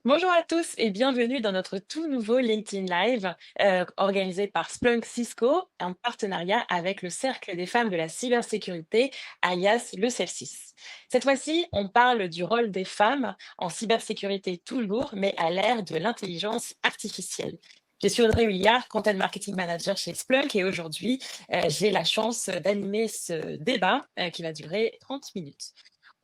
Bonjour à tous et bienvenue dans notre tout nouveau LinkedIn Live organisé par Splunk Cisco en partenariat avec le Cercle des femmes de la cybersécurité, alias le CEL6. Cette fois-ci, on parle du rôle des femmes en cybersécurité toujours, mais à l'ère de l'intelligence artificielle. Je suis Audrey Huillard, Content Marketing Manager chez Splunk et aujourd'hui, j'ai la chance d'animer ce débat qui va durer 30 minutes.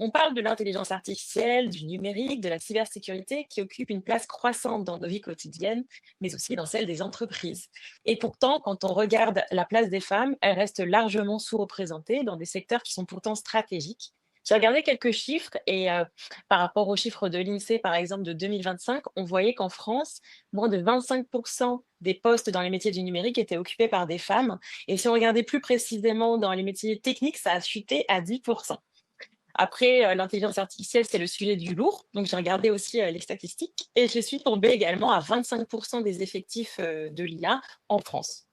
On parle de l'intelligence artificielle, du numérique, de la cybersécurité qui occupe une place croissante dans nos vies quotidiennes, mais aussi dans celle des entreprises. Et pourtant, quand on regarde la place des femmes, elles restent largement sous-représentées dans des secteurs qui sont pourtant stratégiques. J'ai regardé quelques chiffres et par rapport aux chiffres de l'INSEE, par exemple, de 2025, on voyait qu'en France, moins de 25% des postes dans les métiers du numérique étaient occupés par des femmes. Et si on regardait plus précisément dans les métiers techniques, ça a chuté à 10%. Après, l'intelligence artificielle, c'est le sujet du lourd. Donc, j'ai regardé aussi les statistiques et je suis tombée également à 25% des effectifs de l'IA en France.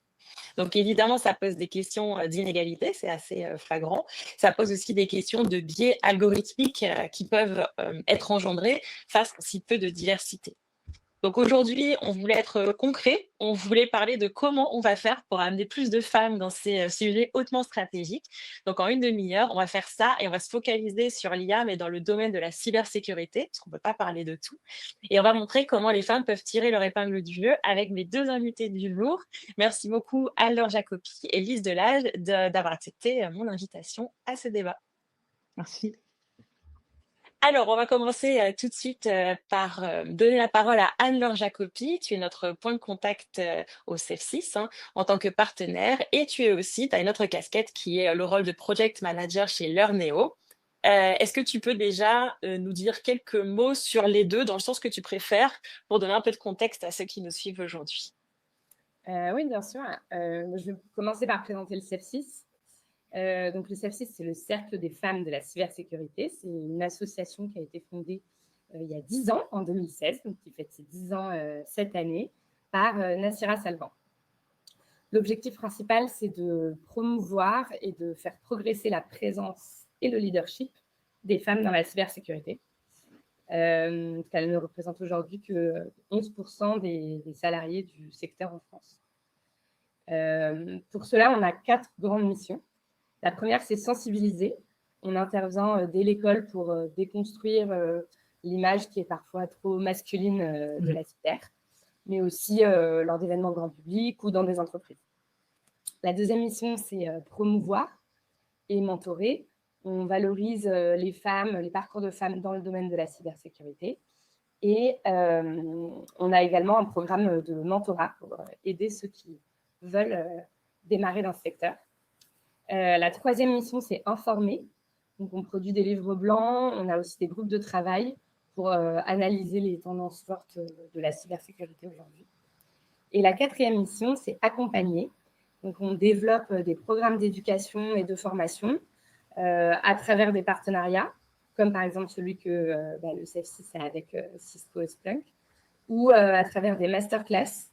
Donc, évidemment, ça pose des questions d'inégalité, c'est assez flagrant. Ça pose aussi des questions de biais algorithmiques qui peuvent être engendrés face à si peu de diversité. Donc aujourd'hui, on voulait être concret, on voulait parler de comment on va faire pour amener plus de femmes dans ces sujets hautement stratégiques. Donc en une demi-heure, on va faire ça et on va se focaliser sur l'IA, mais dans le domaine de la cybersécurité, parce qu'on ne peut pas parler de tout. Et on va montrer comment les femmes peuvent tirer leur épingle du jeu avec mes deux invités du jour. Merci beaucoup Anne-Laure Jacopi et Lise Delage d'avoir accepté mon invitation à ce débat. Merci. Alors, on va commencer tout de suite par donner la parole à Anne-Laure Jacopi. Tu es notre point de contact au CEF6 en tant que partenaire et tu es aussi, tu as une autre casquette qui est le rôle de project manager chez Learneo. Est-ce que tu peux déjà nous dire quelques mots sur les deux dans le sens que tu préfères pour donner un peu de contexte à ceux qui nous suivent aujourd'hui? Oui, bien sûr. Je vais commencer par présenter le CEF6. Donc, le CEF6, c'est le Cercle des femmes de la cybersécurité. C'est une association qui a été fondée il y a 10 ans, en 2016, donc qui fête ses 10 ans cette année, par Nassira Salvan. L'objectif principal, c'est de promouvoir et de faire progresser la présence et le leadership des femmes dans la cybersécurité. Elle ne représente aujourd'hui que 11% des salariés du secteur en France. Pour cela, on a 4 grandes missions. La première, c'est sensibiliser. On intervient dès l'école pour déconstruire l'image qui est parfois trop masculine de la cyber, mais aussi lors d'événements grand public ou dans des entreprises. La deuxième mission, c'est promouvoir et mentorer. On valorise les femmes, les parcours de femmes dans le domaine de la cybersécurité. Et on a également un programme de mentorat pour aider ceux qui veulent démarrer dans ce secteur. La troisième mission, c'est informer. Donc, on produit des livres blancs. On a aussi des groupes de travail pour analyser les tendances fortes de la cybersécurité aujourd'hui. Et la quatrième mission, c'est accompagner. Donc, on développe des programmes d'éducation et de formation à travers des partenariats, comme par exemple celui que le CEF6 a avec Cisco et Splunk, ou à travers des masterclass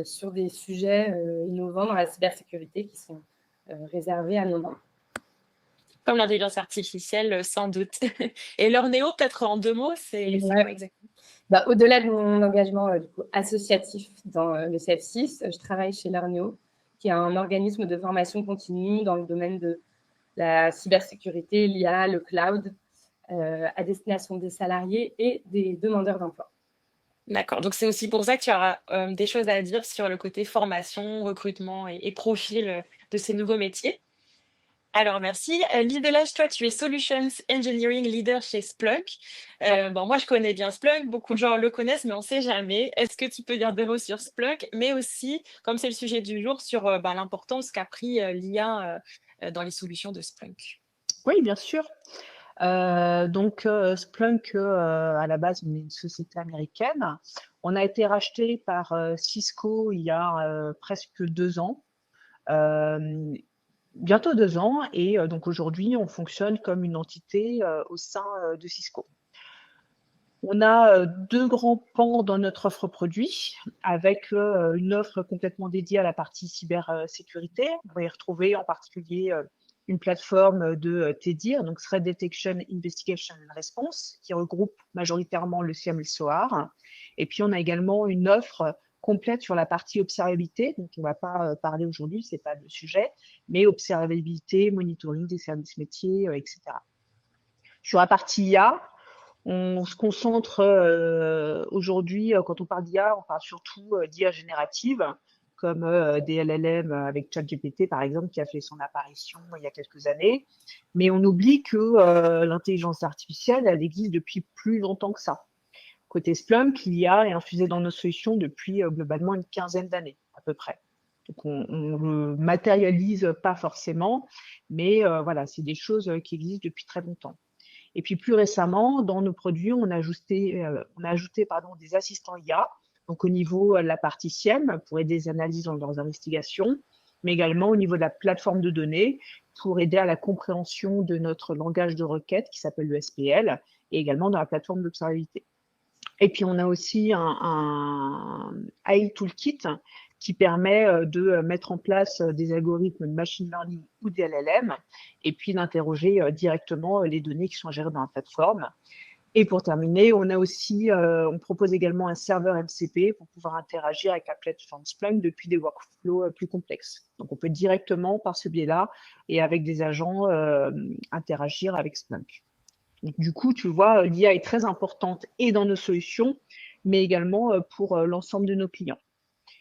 sur des sujets innovants dans la cybersécurité qui sont réservés à nos membres. Comme l'intelligence artificielle, sans doute. Et Learneo, peut-être en deux mots, c'est quoi exactement? Au-delà de mon engagement associatif dans le CF6, je travaille chez Learneo, qui est un organisme de formation continue dans le domaine de la cybersécurité, l'IA, le cloud, à destination des salariés et des demandeurs d'emploi. D'accord, donc c'est aussi pour ça que tu auras des choses à dire sur le côté formation, recrutement et profil de ces nouveaux métiers. Alors merci. Lise Delage, toi tu es Solutions Engineering Leader chez Splunk. Moi je connais bien Splunk, beaucoup de gens le connaissent, mais on ne sait jamais. Est-ce que tu peux dire deux mots sur Splunk, mais aussi, comme c'est le sujet du jour, sur l'importance qu'a pris l'IA dans les solutions de Splunk? Oui, bien sûr. Splunk, à la base, on est une société américaine. On a été racheté par Cisco il y a presque 2 ans, bientôt 2 ans, et donc aujourd'hui, on fonctionne comme une entité au sein de Cisco. On a 2 grands pans dans notre offre produit, avec une offre complètement dédiée à la partie cybersécurité. On va y retrouver en particulier une plateforme de TEDIR, donc Threat Detection, Investigation and Response, qui regroupe majoritairement le SIEM et le SOAR. Et puis, on a également une offre complète sur la partie observabilité, donc on ne va pas parler aujourd'hui, ce n'est pas le sujet, mais observabilité, monitoring des services métiers, etc. Sur la partie IA, on se concentre aujourd'hui, quand on parle d'IA, on parle surtout d'IA générative, comme des LLM avec ChatGPT, par exemple, qui a fait son apparition il y a quelques années. Mais on oublie que l'intelligence artificielle, elle existe depuis plus longtemps que ça. Côté Splunk, l'IA est infusée dans nos solutions depuis globalement une quinzaine d'années, à peu près. Donc, on ne le matérialise pas forcément, mais voilà, c'est des choses qui existent depuis très longtemps. Et puis plus récemment, dans nos produits, on a ajouté des assistants IA, donc au niveau de la partie SIEM pour aider les analyses dans leurs investigations, mais également au niveau de la plateforme de données pour aider à la compréhension de notre langage de requête qui s'appelle le SPL, et également dans la plateforme d'observabilité. Et puis on a aussi un AI Toolkit qui permet de mettre en place des algorithmes de machine learning ou des LLM, et puis d'interroger directement les données qui sont gérées dans la plateforme. Et pour terminer, on propose également un serveur MCP pour pouvoir interagir avec la plateforme Splunk depuis des workflows plus complexes. Donc on peut directement, par ce biais-là, et avec des agents, interagir avec Splunk. Donc, du coup, tu vois, l'IA est très importante et dans nos solutions, mais également pour l'ensemble de nos clients.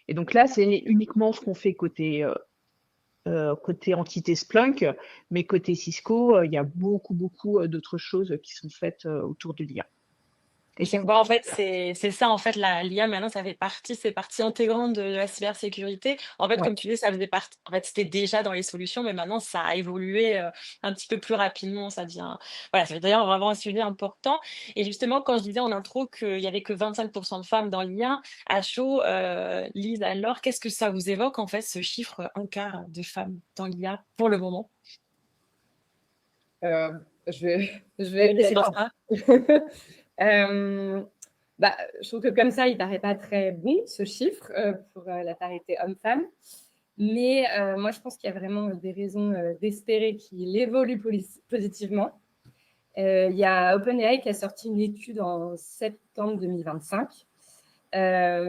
Et donc là, c'est uniquement ce qu'on fait côté entité Splunk, mais côté Cisco, il y a beaucoup d'autres choses qui sont faites autour de l'IA. Et je vois, en fait, c'est ça, en fait, l'IA, maintenant, c'est partie intégrante de la cybersécurité. En fait, Ouais. comme tu dis, ça faisait partie, en fait, c'était déjà dans les solutions, mais maintenant, ça a évolué un petit peu plus rapidement. Voilà, c'est d'ailleurs vraiment un sujet important. Et justement, quand je disais en intro qu'il y avait que 25% de femmes dans l'IA, à chaud, Lise, alors, qu'est-ce que ça vous évoque, en fait, ce chiffre, un quart de femmes dans l'IA pour le moment? Je vais être C'est dans d'accord. ça. Je trouve que comme ça, il paraît pas très bon, ce chiffre, pour la parité homme-femme. Mais moi, je pense qu'il y a vraiment des raisons d'espérer qu'il évolue positivement. Il y a OpenAI qui a sorti une étude en septembre 2025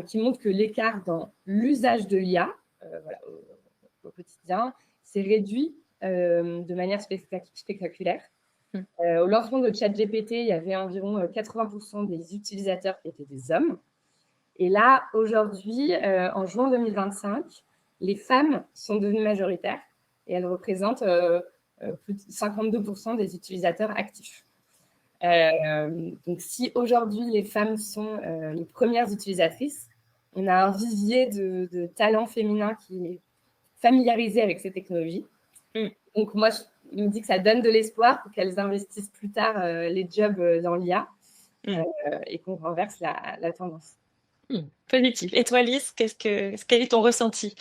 qui montre que l'écart dans l'usage de l'IA au quotidien s'est réduit de manière spectaculaire. Au lancement de ChatGPT, il y avait environ 80% des utilisateurs qui étaient des hommes. Et là, aujourd'hui, en juin 2025, les femmes sont devenues majoritaires et elles représentent plus de 52% des utilisateurs actifs. Donc, si aujourd'hui les femmes sont les premières utilisatrices, on a un vivier de talents féminins qui est familiarisé avec ces technologies. Donc, moi, je me dis que ça donne de l'espoir pour qu'elles investissent plus tard les jobs dans l'IA et qu'on renverse la tendance. Positif. Et toi, Lise, quel est ton ressenti?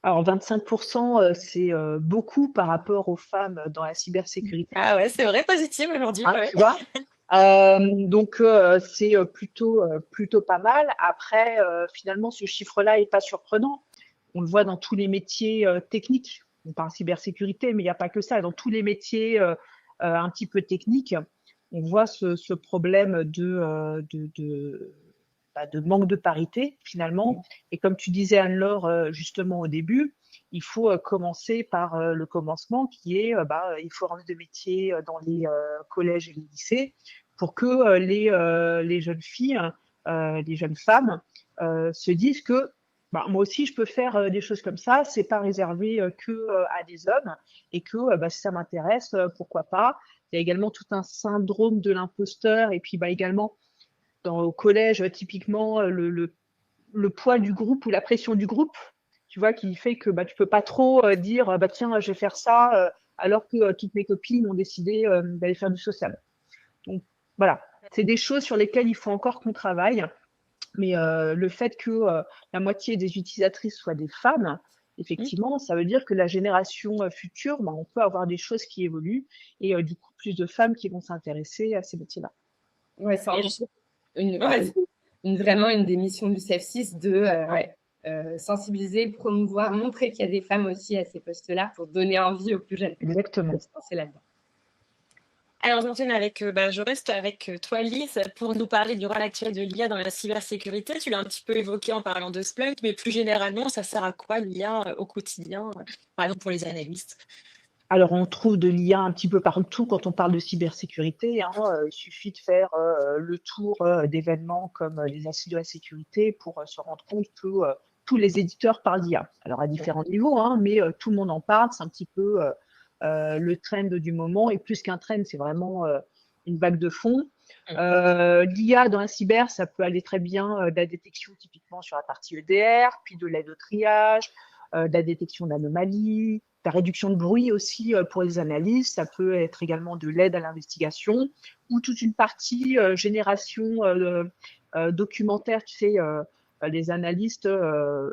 Alors 25%, c'est beaucoup par rapport aux femmes dans la cybersécurité. Ah ouais, c'est vrai, positif aujourd'hui. Hein, Ouais. tu vois donc c'est plutôt pas mal. Après, finalement, ce chiffre-là est pas surprenant. On le voit dans tous les métiers techniques. On parle cybersécurité, mais il n'y a pas que ça. Dans tous les métiers un petit peu techniques, on voit ce problème de manque de parité finalement. Et comme tu disais Anne-Laure justement au début, il faut commencer par le commencement qui est il faut rendre de métiers dans les collèges et les lycées pour que les jeunes filles, les jeunes femmes se disent que moi aussi je peux faire des choses comme ça, c'est pas réservé que à des hommes et que si ça m'intéresse, pourquoi pas. Il y a également tout un syndrome de l'imposteur et puis également au collège, typiquement, le poids du groupe ou la pression du groupe, tu vois, qui fait que tu peux pas trop dire tiens, je vais faire ça, alors que toutes mes copines ont décidé d'aller faire du social. Donc voilà, c'est des choses sur lesquelles il faut encore qu'on travaille. Mais le fait que la moitié des utilisatrices soient des femmes, effectivement, ça veut dire que la génération future, on peut avoir des choses qui évoluent et du coup plus de femmes qui vont s'intéresser à ces métiers-là. Ouais, c'est vraiment une des missions du CEF6 de sensibiliser, promouvoir, montrer qu'il y a des femmes aussi à ces postes-là pour donner envie aux plus jeunes Exactement. de se lancer là-dedans. Alors, j'enchaîne avec, je reste avec toi, Lise, pour nous parler du rôle actuel de l'IA dans la cybersécurité. Tu l'as un petit peu évoqué en parlant de Splunk, mais plus généralement, ça sert à quoi l'IA au quotidien, par exemple pour les analystes? Alors, on trouve de l'IA un petit peu partout quand on parle de cybersécurité, hein. Il suffit de faire le tour d'événements comme les assises de la sécurité pour se rendre compte que tous les éditeurs parlent d'IA. Alors, à différents niveaux, hein, mais tout le monde en parle. C'est un petit peu le trend du moment. Et plus qu'un trend, c'est vraiment une vague de fond. L'IA dans la cyber, ça peut aller très bien de la détection typiquement sur la partie EDR, puis de l'aide au triage, de la détection d'anomalies, la réduction de bruit aussi pour les analyses, ça peut être également de l'aide à l'investigation ou toute une partie génération documentaire, tu sais, les analystes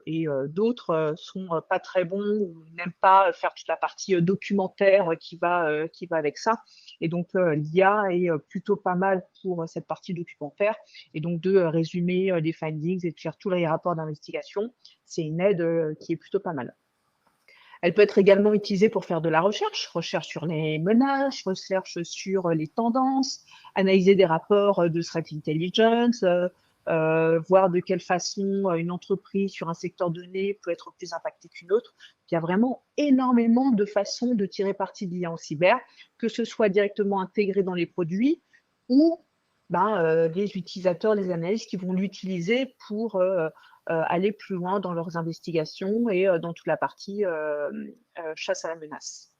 et d'autres sont pas très bons ou n'aiment pas faire toute la partie documentaire qui va avec ça. Et donc l'IA est plutôt pas mal pour cette partie documentaire. Et donc de résumer les findings et de faire tous les rapports d'investigation, c'est une aide qui est plutôt pas mal. Elle peut être également utilisée pour faire de la recherche sur les menaces, recherche sur les tendances, analyser des rapports de threat intelligence, voir de quelle façon une entreprise sur un secteur donné peut être plus impactée qu'une autre. Il y a vraiment énormément de façons de tirer parti de l'IA en cyber, que ce soit directement intégré dans les produits ou les utilisateurs, les analystes qui vont l'utiliser pour aller plus loin dans leurs investigations et dans toute la partie chasse à la menace.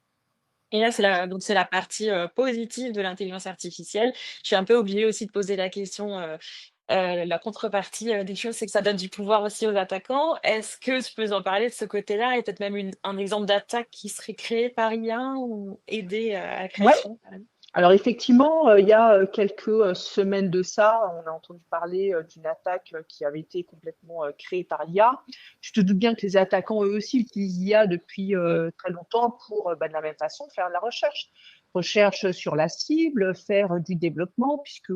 Et là, c'est la partie positive de l'intelligence artificielle. Je suis un peu obligée aussi de poser la question, la contrepartie des choses, c'est que ça donne du pouvoir aussi aux attaquants. Est-ce que tu peux nous en parler de ce côté-là et peut-être même un exemple d'attaque qui serait créée par IA ou aider à la Ouais. création? Alors effectivement, il y a quelques semaines de ça, on a entendu parler d'une attaque qui avait été complètement créée par l'IA. Je te doute bien que les attaquants, eux aussi, utilisent l'IA depuis très longtemps pour, de la même façon, faire de la recherche. Recherche sur la cible, faire du développement, puisque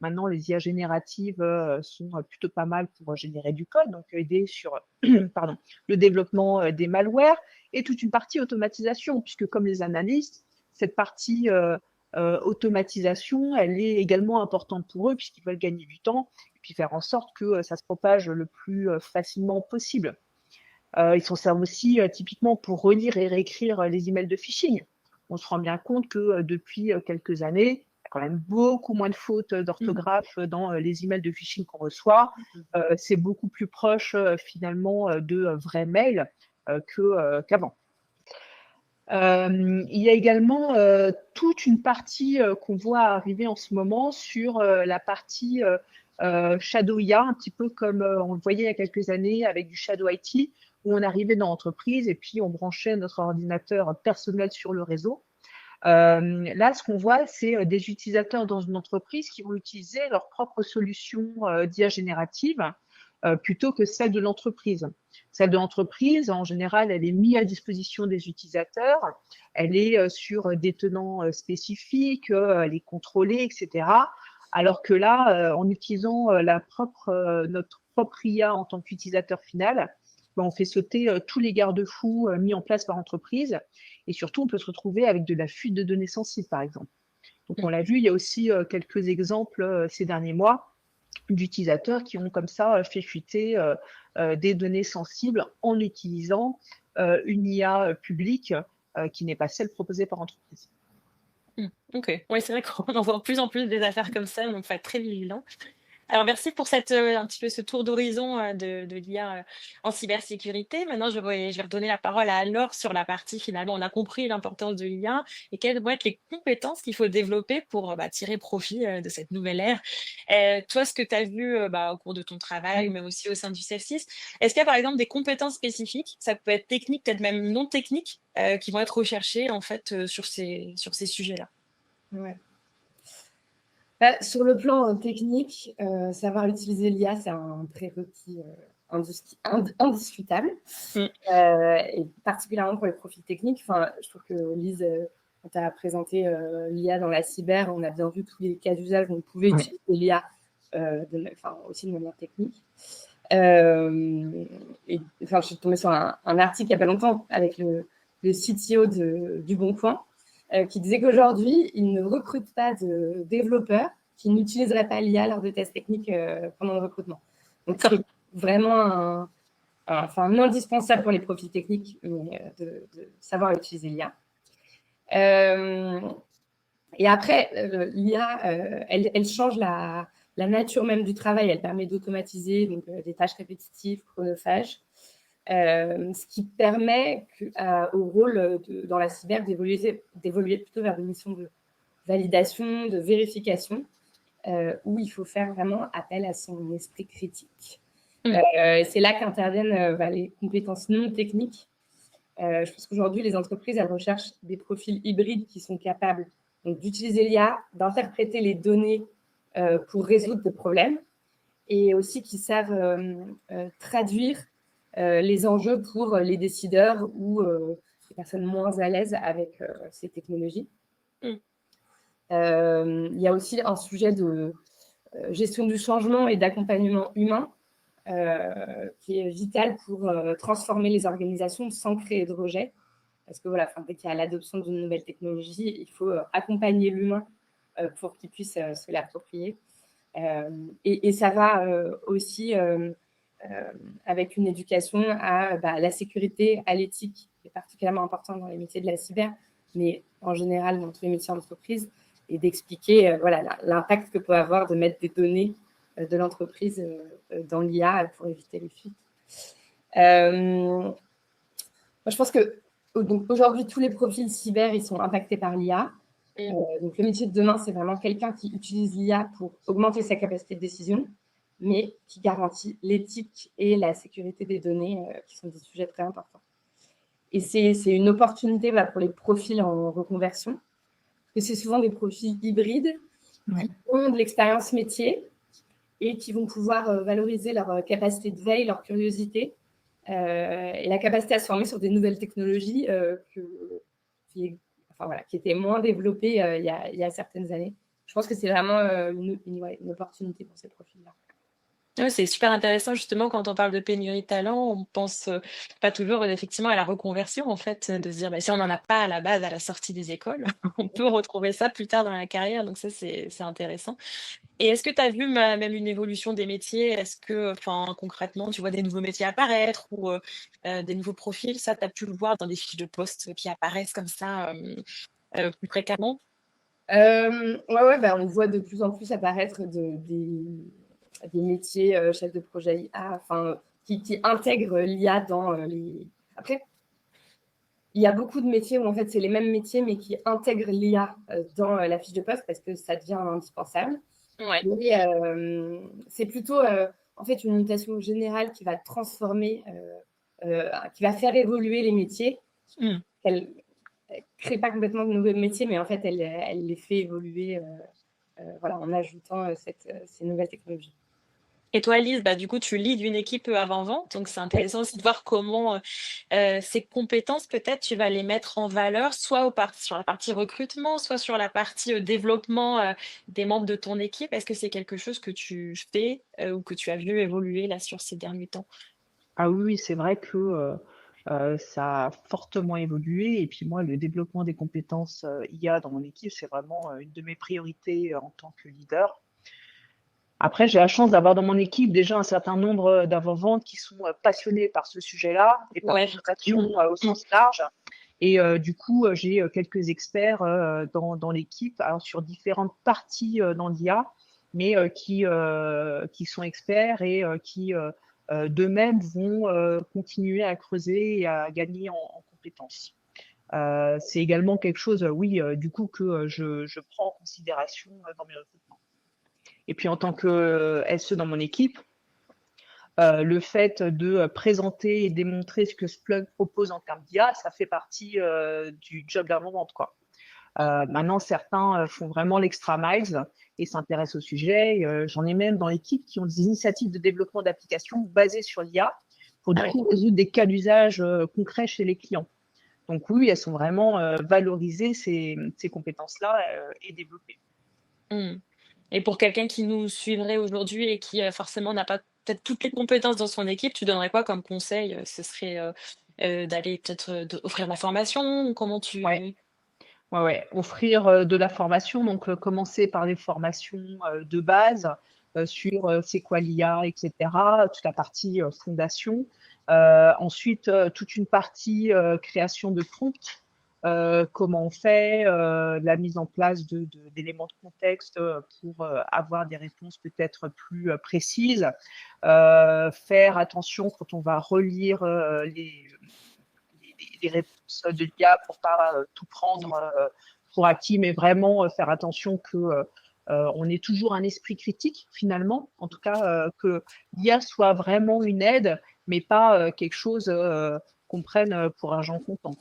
maintenant les IA génératives sont plutôt pas mal pour générer du code, donc aider sur pardon, le développement des malwares et toute une partie automatisation, puisque comme les analystes, cette partie automatisation, elle est également importante pour eux puisqu'ils veulent gagner du temps et puis faire en sorte que ça se propage le plus facilement possible. Ils s'en servent aussi typiquement pour relire et réécrire les emails de phishing. On se rend bien compte que depuis quelques années, il y a quand même beaucoup moins de fautes d'orthographe dans les emails de phishing qu'on reçoit. C'est beaucoup plus proche finalement de vrais mails qu'avant. Il y a également toute une partie qu'on voit arriver en ce moment sur la partie Shadow IA, un petit peu comme on le voyait il y a quelques années avec du Shadow IT, où on arrivait dans l'entreprise et puis on branchait notre ordinateur personnel sur le réseau. Là, ce qu'on voit, c'est des utilisateurs dans une entreprise qui vont utiliser leur propre solution d'IA générative plutôt que celle de l'entreprise. Celle de l'entreprise, en général, elle est mise à disposition des utilisateurs, elle est sur des tenants spécifiques, elle est contrôlée, etc. Alors que là, en utilisant notre propre IA en tant qu'utilisateur final, on fait sauter tous les garde-fous mis en place par l'entreprise et surtout, on peut se retrouver avec de la fuite de données sensibles, par exemple. Donc, on l'a vu, il y a aussi quelques exemples ces derniers mois d'utilisateurs qui ont comme ça fait fuiter des données sensibles en utilisant une IA publique qui n'est pas celle proposée par l'entreprise. Ok, oui, c'est vrai qu'on en voit de plus en plus des affaires comme ça, donc faut être très vigilant. Alors merci pour un petit peu ce tour d'horizon de l'IA en cybersécurité. Maintenant, je vais redonner la parole à Anne-Laure sur la partie finalement, on a compris l'importance de l'IA et quelles vont être les compétences qu'il faut développer pour tirer profit de cette nouvelle ère. Toi, ce que tu as vu au cours de ton travail, mais aussi au sein du CEF6, est-ce qu'il y a par exemple des compétences spécifiques, ça peut être technique, peut-être même non technique, qui vont être recherchées en fait sur ces sujets-là? Ouais. Sur le plan technique, savoir utiliser l'IA, c'est un prérequis indiscutable, et particulièrement pour les profils techniques. Enfin, je trouve que Lise, quand tu as présenté l'IA dans la cyber, on a bien vu tous les cas d'usage où on pouvait utiliser l'IA aussi de manière technique. Je suis tombée sur un article il n'y a pas longtemps avec le CTO du Bon Coin qui disait qu'aujourd'hui, il ne recrute pas de développeurs qui n'utiliseraient pas l'IA lors de tests techniques pendant le recrutement. Donc, c'est vraiment un indispensable pour les profils techniques de savoir utiliser l'IA. Et après, l'IA, elle change la nature même du travail. Elle permet d'automatiser donc, des tâches répétitives, chronophages, ce qui permet au rôle dans la cyber d'évoluer plutôt vers une mission de validation, de vérification, où il faut faire vraiment appel à son esprit critique. C'est là qu'interviennent les compétences non techniques. Je pense qu'aujourd'hui, les entreprises, elles recherchent des profils hybrides qui sont capables d'utiliser l'IA, d'interpréter les données pour résoudre des problèmes et aussi qui savent traduire les enjeux pour les décideurs ou les personnes moins à l'aise avec ces technologies. Il y a aussi un sujet de gestion du changement et d'accompagnement humain qui est vital pour transformer les organisations sans créer de rejet. Parce que voilà, dès qu'il y a l'adoption d'une nouvelle technologie, il faut accompagner l'humain pour qu'il puisse se l'approprier. Et ça va aussi avec une éducation à la sécurité, à l'éthique, qui est particulièrement important dans les métiers de la cyber, mais en général dans tous les métiers d'entreprise, et d'expliquer l'impact que peut avoir de mettre des données de l'entreprise dans l'IA pour éviter les fuites. Moi, je pense que aujourd'hui, tous les profils cyber, ils sont impactés par l'IA. Donc, le métier de demain, c'est vraiment quelqu'un qui utilise l'IA pour augmenter sa capacité de décision, mais qui garantit l'éthique et la sécurité des données, qui sont des sujets très importants. Et c'est une opportunité pour les profils en reconversion, parce que c'est souvent des profils hybrides qui ont de l'expérience métier et qui vont pouvoir valoriser leur capacité de veille, leur curiosité, et la capacité à se former sur des nouvelles technologies qui étaient moins développées il y a certaines années. Je pense que c'est vraiment une opportunité pour ces profils-là. Ouais, c'est super intéressant justement quand on parle de pénurie de talent, on pense pas toujours effectivement à la reconversion en fait, de se dire si on n'en a pas à la base à la sortie des écoles, on peut retrouver ça plus tard dans la carrière, donc ça c'est intéressant. Et est-ce que tu as vu même une évolution des métiers? Est-ce que, concrètement, tu vois des nouveaux métiers apparaître ou des nouveaux profils? Ça, tu as pu le voir dans des fiches de poste qui apparaissent comme ça plus fréquemment? On voit de plus en plus apparaître des métiers chefs de projet IA, qui intègrent l'IA dans les... Après, il y a beaucoup de métiers où en fait c'est les mêmes métiers mais qui intègrent l'IA dans la fiche de poste parce que ça devient indispensable. Ouais. Mais c'est plutôt en fait une mutation générale qui va transformer, qui va faire évoluer les métiers. Elle crée pas complètement de nouveaux métiers, mais en fait elle les fait évoluer en ajoutant ces nouvelles technologies. Et toi, Lise, du coup, tu leads une équipe avant-vente, donc c'est intéressant aussi de voir comment ces compétences, peut-être, tu vas les mettre en valeur, soit sur la partie recrutement, soit sur la partie développement des membres de ton équipe. Est-ce que c'est quelque chose que tu fais ou que tu as vu évoluer là sur ces derniers temps? Ah oui, c'est vrai que ça a fortement évolué. Et puis moi, le développement des compétences IA dans mon équipe, c'est vraiment une de mes priorités en tant que leader. Après, j'ai la chance d'avoir dans mon équipe déjà un certain nombre d'avant-ventes qui sont passionnés par ce sujet-là et par l'innovation au sens large. Et du coup, j'ai quelques experts dans l'équipe, alors sur différentes parties dans l'IA, mais qui sont experts et qui d'eux-mêmes vont continuer à creuser et à gagner en compétences. C'est également quelque chose, du coup, que je prends en considération dans mes recrutements. Et puis en tant que SE dans mon équipe, le fait de présenter et démontrer ce que Splunk propose en termes d'IA, ça fait partie du job d'avant-vente, quoi. Maintenant, certains font vraiment l'extra miles et s'intéressent au sujet. J'en ai même dans l'équipe qui ont des initiatives de développement d'applications basées sur l'IA pour du coup résoudre des cas d'usage concrets chez les clients. Donc oui, elles sont vraiment valorisées, ces compétences-là, et développées. Et pour quelqu'un qui nous suivrait aujourd'hui et qui forcément n'a pas peut-être toutes les compétences dans son équipe, tu donnerais quoi comme conseil? Ce serait, d'aller peut-être, offrir de la formation ou comment Ouais. tu Ouais, ouais, offrir, de la formation, donc commencer par des formations, de base, sur, c'est quoi l'IA et cetera, toute la partie, fondation. Ensuite, toute une partie, création de prompts, comment on fait, la mise en place d'éléments de contexte, pour, avoir des réponses peut-être plus, précises. Faire attention quand on va relire, les réponses de l'IA pour pas tout prendre pour acquis, mais vraiment faire attention que on ait toujours un esprit critique finalement, en tout cas que l'IA soit vraiment une aide, mais pas quelque chose qu'on prenne pour argent comptant.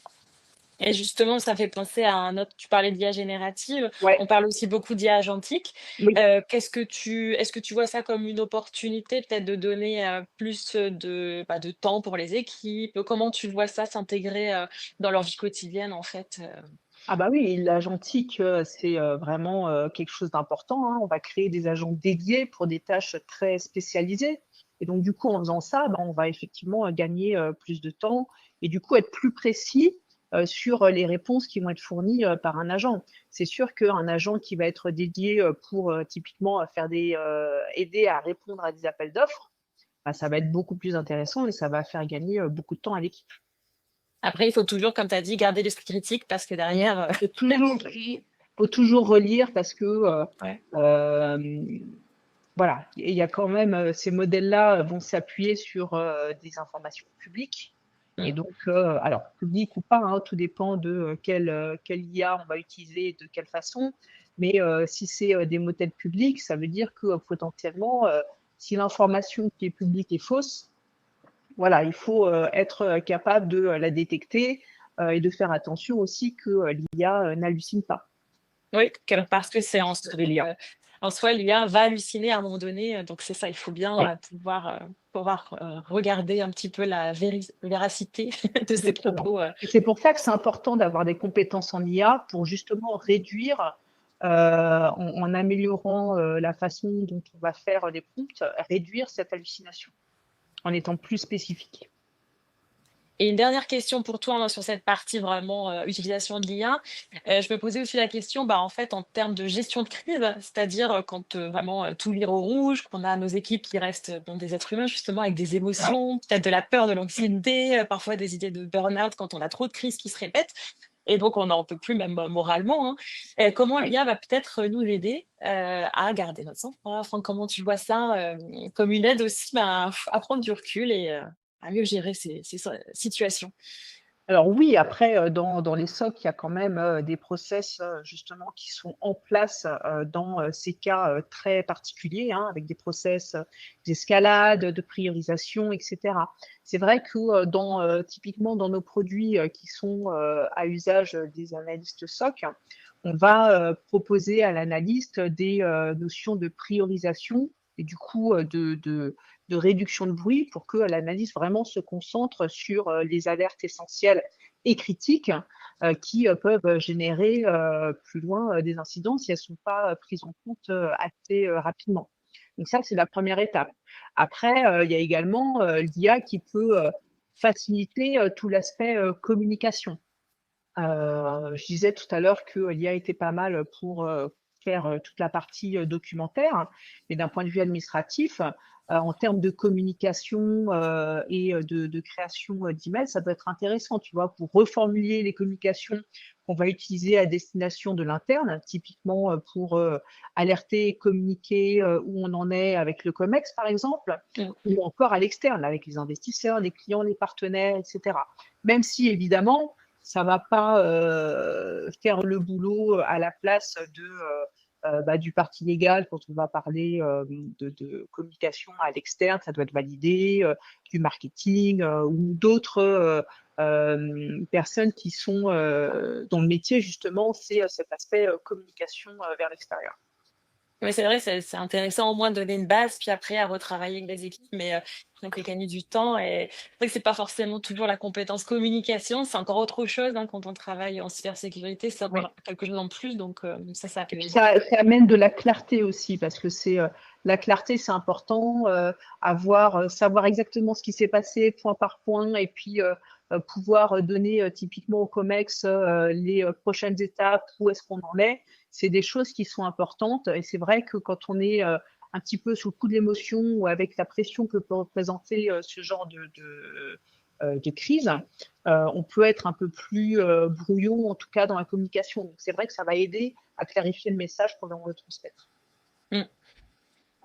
et justement, ça fait penser à un autre tu parlais d'IA générative, Ouais, on parle aussi beaucoup d'IA agentique. oui. Est-ce que tu vois ça comme une opportunité peut-être de donner, plus, de temps pour les équipes? Comment tu vois ça s'intégrer, dans leur vie quotidienne en fait? Ah bah oui, l'agentique, c'est vraiment quelque chose d'important, hein. On va créer des agents dédiés pour des tâches très spécialisées. Et donc, du coup, en faisant ça, bah, on va effectivement gagner plus de temps et du coup être plus précis sur les réponses qui vont être fournies par un agent. C'est sûr qu'un agent qui va être dédié pour typiquement aider à répondre à des appels d'offres, bah, ça va être beaucoup plus intéressant et ça va faire gagner beaucoup de temps à l'équipe. Après, il faut toujours, comme tu as dit, garder l'esprit critique parce que derrière, Faut toujours, faut toujours relire parce que ouais. voilà, il y a quand même ces modèles-là vont s'appuyer sur des informations publiques. Mmh. Et donc, alors, public ou pas, hein, tout dépend de quelle IA on va utiliser et de quelle façon. Mais si c'est des modèles publics, ça veut dire que potentiellement, si l'information qui est publique est fausse, voilà, il faut être capable de la détecter et de faire attention aussi que l'IA n'hallucine pas. Oui, parce que c'est Sauver l'IA. en soi, l'IA va halluciner à un moment donné, donc c'est ça, il faut Ouais. bien, pouvoir, regarder un petit peu la véracité de ces Exactement. propos, Et c'est pour ça que c'est important d'avoir des compétences en IA pour justement réduire, en améliorant, la façon dont on va faire les prompts, réduire cette hallucination, en étant plus spécifique. et une dernière question pour toi, hein, sur cette partie vraiment, utilisation de l'IA. Je me posais aussi la question, bah, en fait, en termes de gestion de crise, c'est-à-dire, quand, vraiment, tout vire au rouge, qu'on a nos équipes qui restent, bon, des êtres humains justement avec des émotions, peut-être de la peur, de l'anxiété, parfois des idées de burn-out quand on a trop de crises qui se répètent et donc on n'en peut plus même, moralement, hein. Comment l'IA va peut-être, nous aider, à garder notre sang-froid? Enfin, comment tu vois ça, comme une aide aussi, ben, à prendre du recul et à mieux gérer ces situations? Alors oui, après, dans les SOC, il y a quand même, des process, justement qui sont en place, dans, ces cas, très particuliers, hein, avec des process, d'escalade, de priorisation et cetera. C'est vrai que, typiquement dans nos produits, qui sont, à usage, des analystes SOC, on va, proposer à l'analyste des, notions de priorisation et du coup, de réduction de bruit pour que l'analyste vraiment se concentre sur, les alertes essentielles et critiques, qui, peuvent générer, plus loin, des incidents si elles ne sont pas, prises en compte, assez, rapidement. Donc ça, c'est la première étape. Après, il y a également, l'IA qui peut, faciliter, tout l'aspect, communication. Je disais tout à l'heure que l'IA était pas mal pour, faire, toute la partie, documentaire, mais d'un point de vue administratif, en termes de communication, et de création, d'emails, ça peut être intéressant, tu vois? Pour reformuler les communications qu'on va utiliser à destination de l'interne, typiquement, pour, alerter, communiquer, où on en est avec le COMEX, par exemple, Mmh. ou encore à l'externe, avec les investisseurs, les clients, les partenaires et cetera. Même si évidemment, ça va pas faire le boulot à la place du parti légal quand on va parler de communication à l'externe, ça doit être validé, du marketing ou d'autres personnes qui sont dont le métier justement, c'est cet aspect communication vers l'extérieur. Oui, c'est vrai, c'est intéressant au moins de donner une base, puis après à retravailler avec les équipes, mais ça fait gagner du temps et c'est vrai que c'est pas forcément toujours la compétence communication, c'est encore autre chose, hein, quand on travaille en cybersécurité, c'est Oui. encore quelque chose en plus donc ça Et puis fait ça amène de la clarté aussi parce que c'est la clarté, c'est important, savoir exactement ce qui s'est passé point par point et puis pouvoir donner typiquement au COMEX les prochaines étapes, où est-ce qu'on en est. C'est des choses qui sont importantes et c'est vrai que quand on est un petit peu sous le coup de l'émotion ou avec la pression que peut représenter ce genre de crise, on peut être un peu plus brouillon, en tout cas dans la communication. Donc c'est vrai que ça va aider à clarifier le message qu'on veut transmettre. Mmh.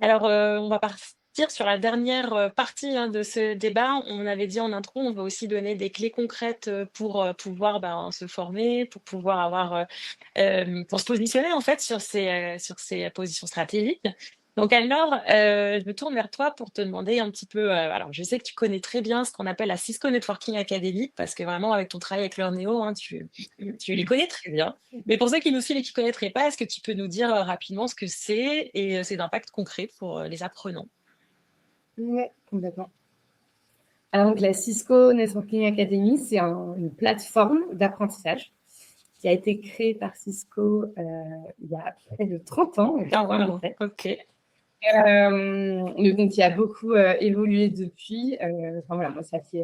Alors, on va partir sur la dernière, partie, hein, de ce débat. On avait dit en intro, on va aussi donner des clés concrètes, pour, pouvoir, ben, se former, pour pouvoir avoir, pour se positionner en fait sur ces positions stratégiques. Donc alors, je me tourne vers toi pour te demander un petit peu, alors je sais que tu connais très bien ce qu'on appelle la Cisco Networking Academy parce que vraiment avec ton travail avec Learneo, hein, tu les connais très bien. Mais pour ceux qui nous suivent et qui ne connaîtraient pas, est-ce que tu peux nous dire, rapidement ce que c'est et ses impacts concrets pour, les apprenants? Ouais, complètement. Alors, donc, la Cisco Networking Academy, c'est une plateforme d'apprentissage qui a été créée par Cisco il y a près de 30 ans. Ah wow, OK. Donc, il a beaucoup évolué depuis. Enfin, voilà, moi, ça fait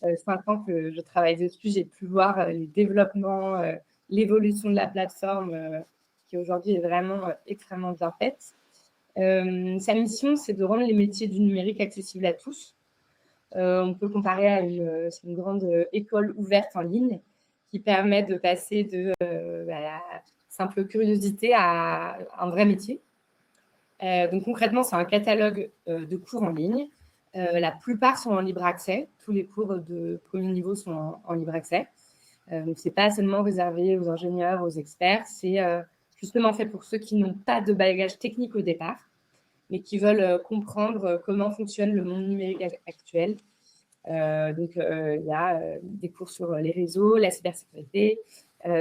5 ans que je travaille dessus. J'ai pu voir les développements, l'évolution de la plateforme qui aujourd'hui est vraiment extrêmement bien faite. Sa mission, c'est de rendre les métiers du numérique accessibles à tous. On peut comparer à c'est une grande école ouverte en ligne qui permet de passer de la simple curiosité à un vrai métier. Donc concrètement, c'est un catalogue de cours en ligne. La plupart sont en libre accès. Tous les cours de premier niveau sont en libre accès. Donc c'est pas seulement réservé aux ingénieurs, aux experts. C'est justement fait pour ceux qui n'ont pas de bagage technique au départ, mais qui veulent comprendre comment fonctionne le monde numérique actuel. Donc, il y a des cours sur les réseaux, la cybersécurité,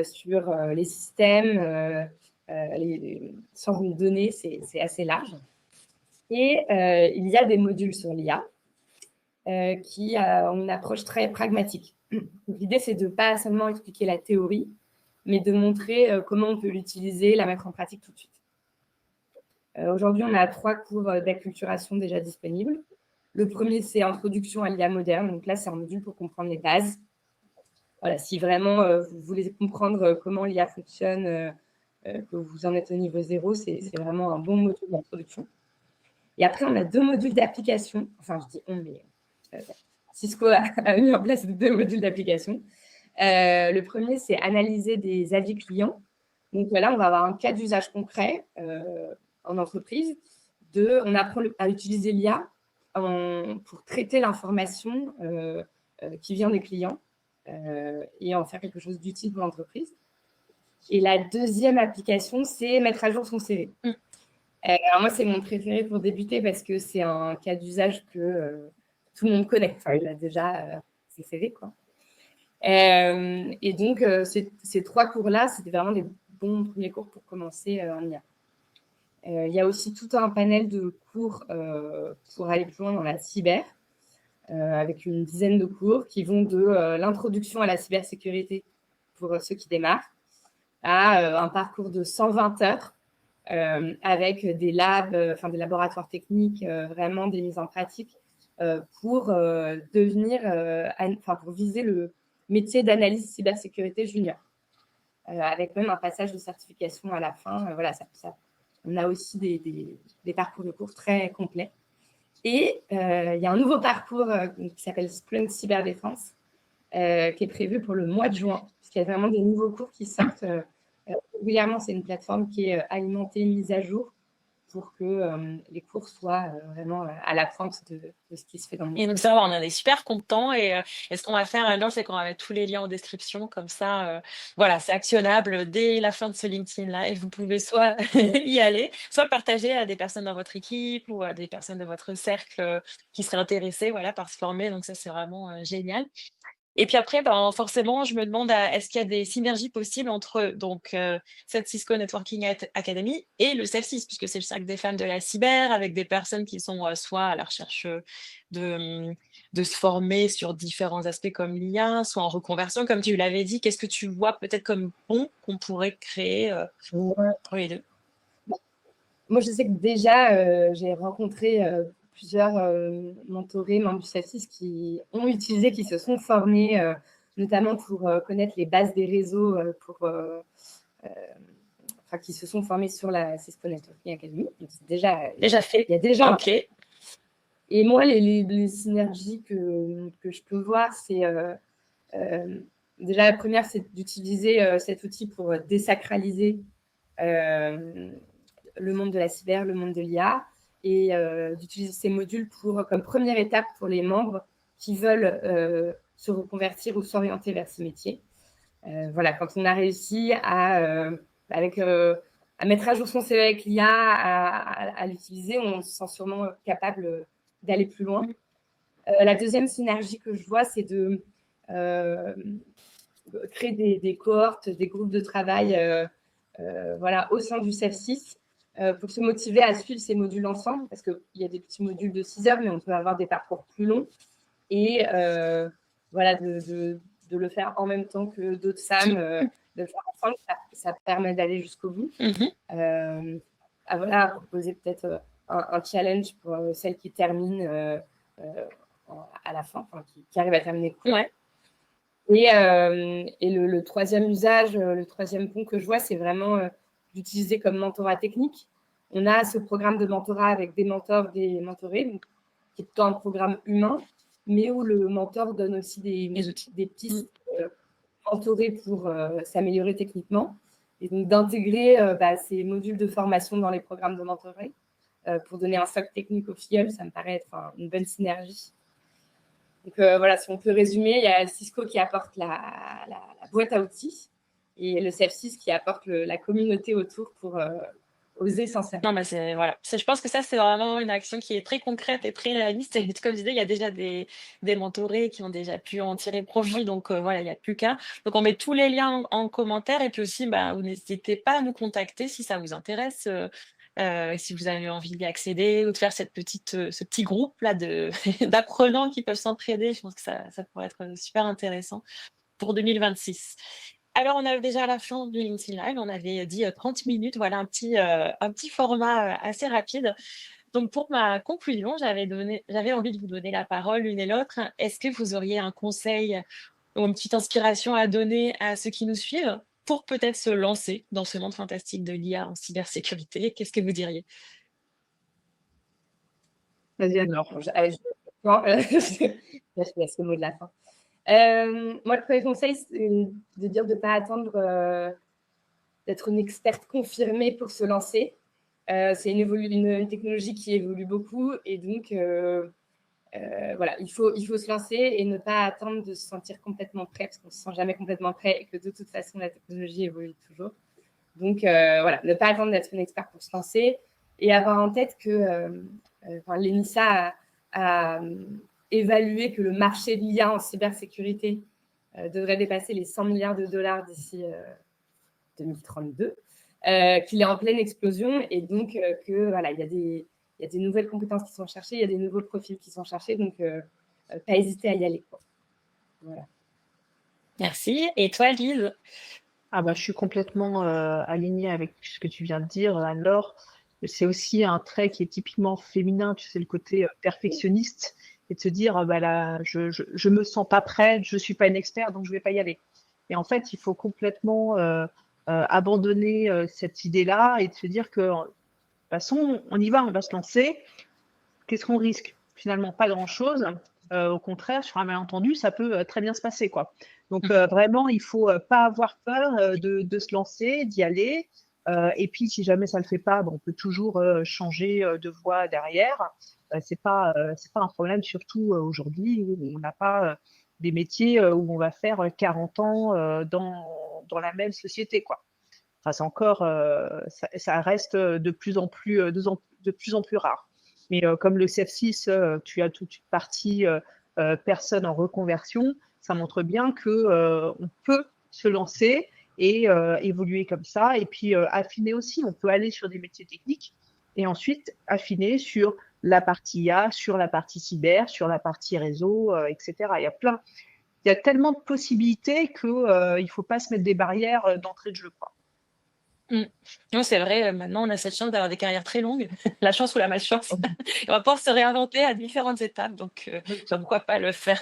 sur les systèmes, les sciences de données, c'est assez large. Et il y a des modules sur l'IA qui ont une approche très pragmatique. L'idée, c'est de ne pas seulement expliquer la théorie, mais de montrer comment on peut l'utiliser, la mettre en pratique tout de suite. Aujourd'hui, on a 3 cours d'acculturation déjà disponibles. Le premier, c'est Introduction à l'IA moderne. Donc là, c'est un module pour comprendre les bases. Voilà, si vraiment vous voulez comprendre comment l'IA fonctionne, que vous en êtes au niveau 0, c'est vraiment un bon module d'introduction. Et après, on a 2 modules d'application. Enfin, je dis on, mais Cisco a mis en place 2 modules d'application. Le premier, c'est analyser des avis clients. Donc voilà, on va avoir un cas d'usage concret en entreprise. On apprend à utiliser l'IA pour traiter l'information qui vient des clients et en faire quelque chose d'utile pour l'entreprise. Et la deuxième application, c'est mettre à jour son CV. Alors moi, c'est mon préféré pour débuter parce que c'est un cas d'usage que tout le monde connaît. Enfin, il a déjà ses CV, quoi. Et donc, ces 3 cours-là, c'était vraiment des bons premiers cours pour commencer en IA. Il y a aussi tout un panel de cours pour aller plus loin dans la cyber, avec une dizaine de cours qui vont de l'introduction à la cybersécurité pour ceux qui démarrent, à un parcours de 120 heures avec des labs, des laboratoires techniques, vraiment des mises en pratique pour devenir, pour viser le métier d'analyse cybersécurité junior, avec même un passage de certification à la fin. Voilà, on a aussi des parcours de cours très complets. Et il y a un nouveau parcours qui s'appelle Splunk Cyberdéfense, qui est prévu pour le mois de juin, puisqu'il y a vraiment des nouveaux cours qui sortent régulièrement. C'est une plateforme qui est alimentée, mise à jour, pour que les cours soient vraiment à la pointe de ce qui se fait dans le monde. Et donc ça va, on en est super contents et ce qu'on va faire maintenant, c'est qu'on va mettre tous les liens en description comme ça, voilà, c'est actionnable dès la fin de ce LinkedIn Live. Vous pouvez soit y aller, soit le partager à des personnes dans votre équipe ou à des personnes de votre cercle, qui seraient intéressées, voilà, par se former. Donc ça, c'est vraiment, génial. Et puis après, ben, forcément, je me demande, est-ce qu'il y a des synergies possibles entre donc cette Cisco Networking Academy et le CEF6, puisque c'est le cercle des femmes de la cyber, avec des personnes qui sont soit à la recherche de se former sur différents aspects comme l'IA, soit en reconversion, comme tu l'avais dit. Qu'est-ce que tu vois peut-être comme pont qu'on pourrait créer entre les deux? moi, je sais que déjà, j'ai rencontré plusieurs mentorés, membres du CEF6 qui ont utilisé, qui se sont formés, notamment pour connaître les bases des réseaux, qui se sont formés sur la Cisco Networking Academy. Donc, Déjà fait. il y a déjà. Ok. Et moi, les synergies que je peux voir, c'est déjà la première, c'est d'utiliser cet outil pour désacraliser le monde de la cyber, le monde de l'IA, et d'utiliser ces modules comme première étape pour les membres qui veulent se reconvertir ou s'orienter vers ces métiers. Voilà, quand on a réussi à mettre à jour son CV avec l'IA, à l'utiliser, on se sent sûrement capable d'aller plus loin. La deuxième synergie que je vois, c'est de créer des cohortes, des groupes de travail au sein du CEF6 pour se motiver à suivre ces modules ensemble, parce qu'il y a des petits modules de 6 heures, mais on peut avoir des parcours plus longs. Et de le faire en même temps que d'autres SAM, de le faire ensemble, ça permet d'aller jusqu'au bout. Proposer peut-être un challenge pour celles qui terminent à la fin, qui arrivent à terminer le cours. Ouais. Et le troisième usage, le troisième pont que je vois, c'est vraiment d'utiliser comme mentorat technique. On a ce programme de mentorat avec des mentors, des mentorés, donc, qui est plutôt un programme humain, mais où le mentor donne aussi des pistes mentorées pour s'améliorer techniquement. Et donc d'intégrer ces modules de formation dans les programmes de mentorat pour donner un socle technique au filleul, ça me paraît être une bonne synergie. Donc si on peut résumer, il y a Cisco qui apporte la boîte à outils et le CEF6 qui apporte la communauté autour pour oser s'en servir. Non, je pense que ça, c'est vraiment une action qui est très concrète et très réaliste. Et comme je disais, il y a déjà des mentorés qui ont déjà pu en tirer profit. Donc, il n'y a plus qu'à. Donc, on met tous les liens en commentaire. Et puis aussi, vous n'hésitez pas à nous contacter si ça vous intéresse. Si vous avez envie d'y accéder ou de faire ce petit groupe-là d'apprenants qui peuvent s'entraider, je pense que ça pourrait être super intéressant pour 2026. Alors, on avait déjà à la fin du LinkedIn Live, on avait dit 30 minutes, voilà un petit format assez rapide. Donc, pour ma conclusion, j'avais envie de vous donner la parole l'une et l'autre. Est-ce que vous auriez un conseil ou une petite inspiration à donner à ceux qui nous suivent pour peut-être se lancer dans ce monde fantastique de l'IA en cybersécurité? Qu'est-ce que vous diriez? Vas-y, alors. Je laisse le mot de la fin. Moi, le premier conseil, c'est de dire de ne pas attendre d'être une experte confirmée pour se lancer. C'est une technologie qui évolue beaucoup et donc, il faut se lancer et ne pas attendre de se sentir complètement prêt parce qu'on ne se sent jamais complètement prêt et que de toute façon, la technologie évolue toujours. Donc, ne pas attendre d'être une experte pour se lancer et avoir en tête que l'ENISA a évalué que le marché de l'IA en cybersécurité devrait dépasser les 100 milliards de dollars d'ici 2032, qu'il est en pleine explosion et donc il y a des nouvelles compétences qui sont cherchées, il y a des nouveaux profils qui sont cherchés, donc pas hésiter à y aller. Voilà. Merci. Et toi, Lise? Je suis complètement alignée avec ce que tu viens de dire, Anne-Laure. C'est aussi un trait qui est typiquement féminin, tu sais, le côté perfectionniste, et de se dire, je me sens pas prête, je suis pas une experte, donc je vais pas y aller. Et en fait, il faut complètement abandonner cette idée-là et de se dire que, de toute façon, on y va, on va se lancer. Qu'est-ce qu'on risque? Finalement, pas grand-chose. Au contraire, sur un malentendu, ça peut très bien se passer, quoi. Donc vraiment, il faut pas avoir peur de se lancer, d'y aller. Et puis, si jamais ça le fait pas, on peut toujours changer de voie derrière. C'est pas un problème, surtout aujourd'hui où on n'a pas des métiers où on va faire 40 ans dans la même société, quoi. Enfin, c'est encore, ça reste de plus en plus rare. Mais comme le CEF6, tu as toute une partie personnes en reconversion, ça montre bien que on peut se lancer et évoluer comme ça. Et puis affiner aussi, on peut aller sur des métiers techniques et ensuite affiner sur la partie IA, sur la partie cyber, sur la partie réseau, etc. Il y a tellement de possibilités qu'il ne faut pas se mettre des barrières d'entrée de jeu, quoi. Mmh. Non, c'est vrai, maintenant on a cette chance d'avoir des carrières très longues, la chance ou la malchance. On va pouvoir se réinventer à différentes étapes, donc pourquoi pas le faire?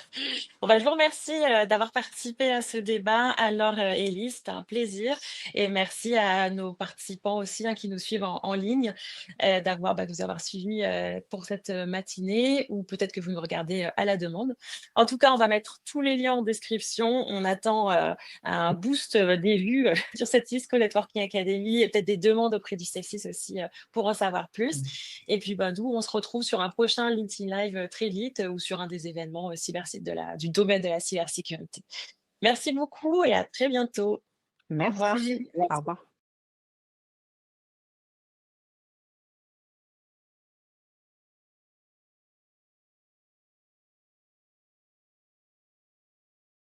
Bon, bah, je vous remercie, d'avoir participé à ce débat. Alors, Élise, c'était un plaisir et merci à nos participants aussi, hein, qui nous suivent en ligne, de nous avoir suivis, pour cette, matinée ou peut-être que vous nous regardez, à la demande. En tout cas, on va mettre tous les liens en description. On attend, un boost, des vues, sur cette Cisco Networking Academy et peut-être des demandes auprès du Cefsis aussi, pour en savoir plus. Et puis, bah, nous, on se retrouve sur un prochain LinkedIn Live, très vite, ou sur un des événements, du domaine de la cybersécurité. Merci beaucoup et à très bientôt. Au revoir. Merci. Au revoir.